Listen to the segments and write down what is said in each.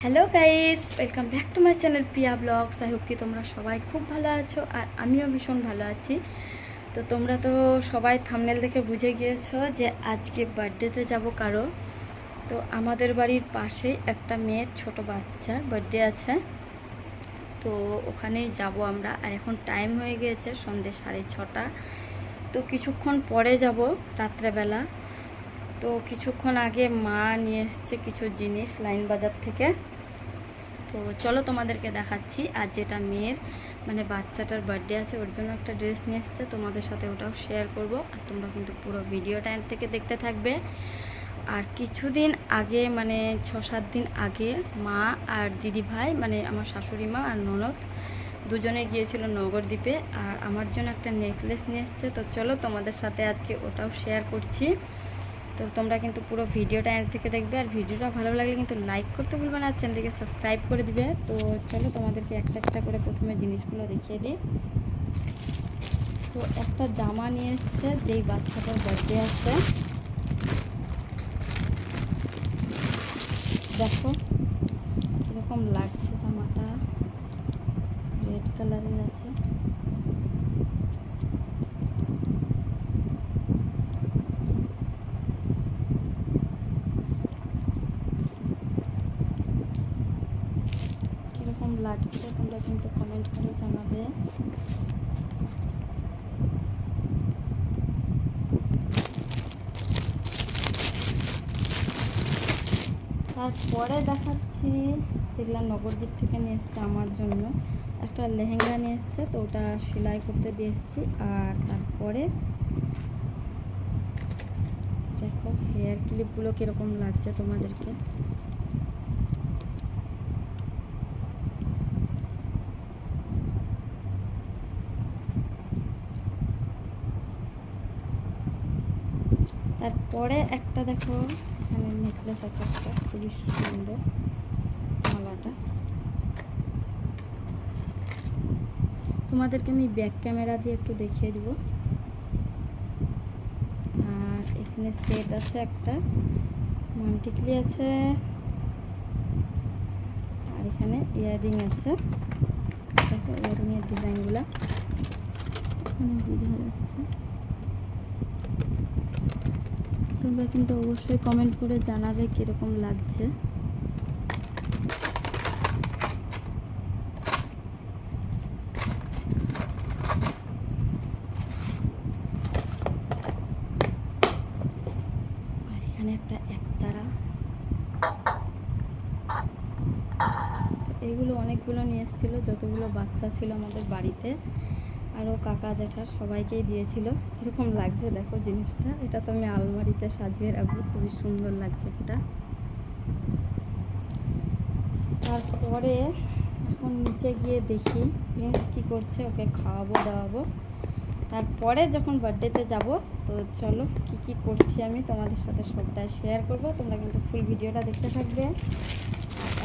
Hello guys, welcome back to my channel Priya vlogs. I hope কি তোমরা সবাই খুব ভালো আছো আর আমিও ভীষণ ভালো আছি। তো তোমরা তো সবাই থাম্বনেল দেখে বুঝে গিয়েছো যে আজকে বার্থডেতে যাব কারো। তো আমাদের বাড়ির পাশেই একটা মেয়ের ছোট বাচ্চার বার্থডে আছে, তো ওখানেই যাব আমরা। আর এখন টাইম হয়ে গিয়েছে সন্ধ্যে 6:30। তো কিছুক্ষণ পরে যাব রাত্রেবেলা। তো কিছুক্ষণ আগে মা নিয়ে এসছে কিছু জিনিস লাইন বাজার থেকে। তো চলো তোমাদেরকে দেখাচ্ছি। আর যেটা মেয়ের মানে বাচ্চাটার বার্থডে আছে ওর জন্য একটা ড্রেস নিয়ে এসছে, তোমাদের সাথে ওটাও শেয়ার করব। আর তোমরা কিন্তু পুরো ভিডিওটা এন্ড থেকে দেখতে থাকবে। আর কিছুদিন আগে মানে 6-7 দিন আগে মা আর দিদি ভাই মানে আমার শাশুড়ি মা আর ননদ দুজনে গিয়েছিল নগরদ্বীপে, আর আমার জন্য একটা নেকলেস নিয়ে এসছে। তো চলো তোমাদের সাথে আজকে ওটাও শেয়ার করছি। তো তোমরা কিন্তু পুরো ভিডিওটা এন্ড থেকে দেখবে। আর ভিডিওটা ভালো লাগলে কিন্তু লাইক করতে ভুলবে না, আর চ্যানেলটিকে সাবস্ক্রাইব করে দিবে। তো চলো তোমাদেরকে একটা একটা করে প্রথমে জিনিসগুলো দেখিয়ে দিই। তো একটা জামা নিয়ে এসছে যেই বাচ্চাটার বার্থডে আছে। দেখো কীরকম লাগছে জামাটা, রেড কালারের আছে। কীরকম লাগছে তোমরা কিন্তু কমেন্ট করে জানাবে। তারপরে দেখাচ্ছি যেগুলো নগরদ্বীপ থেকে নিয়ে এসছে আমার জন্য একটা লেহেঙ্গা নিয়ে এসছে, তো ওটা সেলাই করতে দিয়ে এসেছি। আর তারপরে দেখো হেয়ার ক্লিপগুলো কীরকম লাগছে তোমাদেরকে। তারপরে একটা দেখো এখানে নেকলেস আছে একটা খুবই সুন্দর, মালাটা তোমাদেরকে আমি ব্যাক ক্যামেরা দিয়ে একটু দেখিয়ে দিব। আর এখানে সেট আছে একটা, মানটিকলি আছে, আর এখানে ইয়াররিং আছে। দেখো ইয়াররিংয়ের ডিজাইনগুলো এখানে বোঝা যাচ্ছে। তোমরা কিন্তু অবশ্যই কমেন্ট করে জানাবে কীরকম লাগছে। আর এখানে একটা একতারা, এইগুলো অনেকগুলো নিয়ে এসেছিলো যতগুলো বাচ্চা ছিল আমাদের বাড়িতে, আরও কাকা জ্যাঠার সবাইকেই দিয়েছিল। কীরকম লাগছে দেখো জিনিসটা, এটা তো আমি আলমারিতে সাজিয়ে রাখবো, খুবই সুন্দর লাগছে এটা। তারপরে এখন নিচে গিয়ে দেখি প্রিন্স কী করছে, ওকে খাওয়াবো দাওয়াবো। তারপরে যখন বার্থডেতে যাব তো চলো কি কি করছি আমি তোমাদের সাথে সবটা শেয়ার করব, তোমরা কিন্তু ফুল ভিডিওটা দেখতে থাকবে।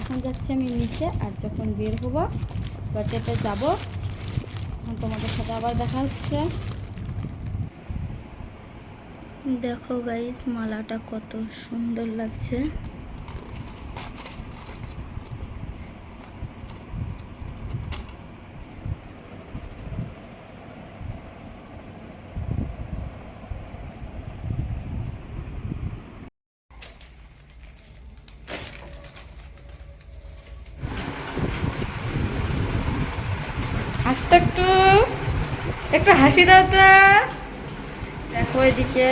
এখন যাচ্ছি আমি নিচে, আর যখন বের হব বার্থডেতে যাব তখন তোমাদের সাথে আবার দেখা হচ্ছে। দেখো গাইস মালাটা কত সুন্দর লাগছে। হাসতে একটু একটু হাসি দাও তো। দেখো এদিকে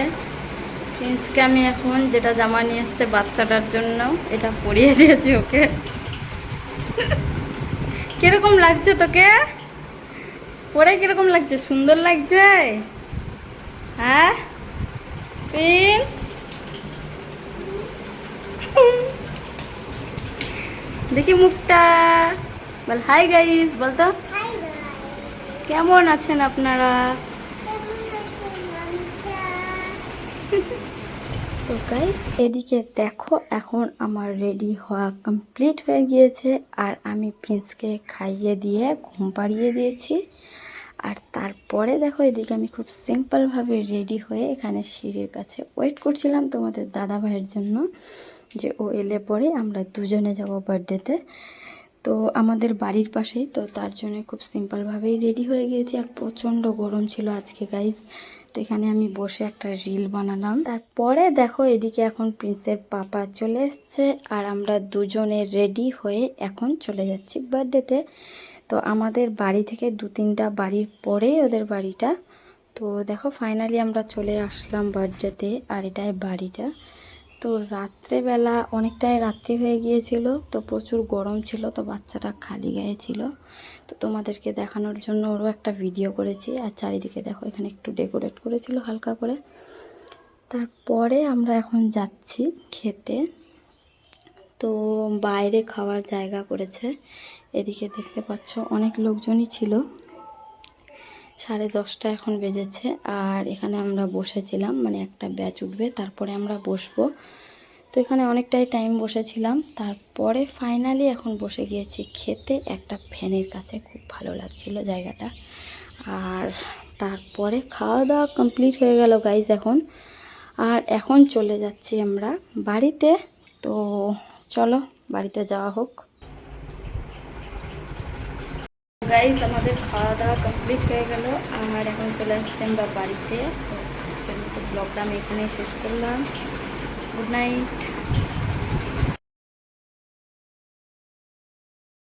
প্রিন্সকে আমি এখন যেটা জামা নিয়ে এসছে বাচ্চাটার জন্য এটা পরিয়ে দিয়েছি ওকে। কিরকম লাগছে তোকে পরে, কিরকম লাগছে? সুন্দর লাগছে হ্যাঁ প্রিন্স? দেখি মুখটা বল, হাই গাইস বলতো। কেমন আছেন আপনারা? তো গাইস এদিকে দেখো এখন আমার রেডি হওয়া কমপ্লিট হয়ে গিয়েছে, আর আমি প্রিন্সকে খাইয়ে দিয়ে ঘুম পাড়িয়ে দিয়েছি। আর তারপরে দেখো এদিকে আমি খুব সিম্পলভাবে রেডি হয়ে এখানে সিঁড়ির কাছে ওয়েট করছিলাম তোমাদের দাদা ভাইয়ের জন্য। যে ও এলে পরে আমরা দুজনে যাব বার্থডেতে। তো আমাদের বাড়ির পাশেই, তো তার জন্য খুব সিম্পলভাবেই রেডি হয়ে গিয়েছি। আর প্রচণ্ড গরম ছিল আজকে গাইজ। তো এখানে আমি বসে একটা রিল বানালাম। তারপরে দেখো এদিকে এখন প্রিন্সের পাপা চলে এসছে আর আমরা দুজনে রেডি হয়ে এখন চলে যাচ্ছি বার্থডেতে। তো আমাদের বাড়ি থেকে 2-3টা বাড়ির পরেই ওদের বাড়িটা। তো দেখো ফাইনালি আমরা চলে আসলাম বার্থডেতে, আর এটাই বাড়িটা। তো রাত্রেবেলা অনেকটাই রাত্রি হয়ে গিয়েছিল, তো প্রচুর গরম ছিল, তো বাচ্চাটা খালি গায়ে ছিল। তো তোমাদেরকে দেখানোর জন্য ওরও একটা ভিডিও করেছি। আর চারিদিকে দেখো এখানে একটু ডেকোরেট করেছিল হালকা করে। তারপরে আমরা এখন যাচ্ছি খেতে। তো বাইরে খাওয়ার জায়গা করেছে, এদিকে দেখতে পাচ্ছ অনেক লোকজনই ছিল। 10:30 এখন বেজেছে, আর এখানে আমরা বসেছিলাম, মানে একটা ব্যাচ উঠবে তারপরে আমরা বসবো। তো এখানে অনেকটাই টাইম বসেছিলাম, তারপরে ফাইনালি এখন বসে গিয়েছি খেতে একটা ফ্যানের কাছে। খুব ভালো লাগছিল জায়গাটা। আর তারপরে খাওয়া দাওয়া কমপ্লিট হয়ে গেল গাইজ এখন। আর এখন চলে যাচ্ছি আমরা বাড়িতে। তো চলো বাড়িতে যাওয়া হোক। গাইজ আমাদের খাওয়া দাওয়া কমপ্লিট হয়ে গেল, আর এখন চলে আসছি আমরা বাড়িতে। তো আজকের মতো ব্লগটা আমি এখানেই শেষ করলাম। Good night.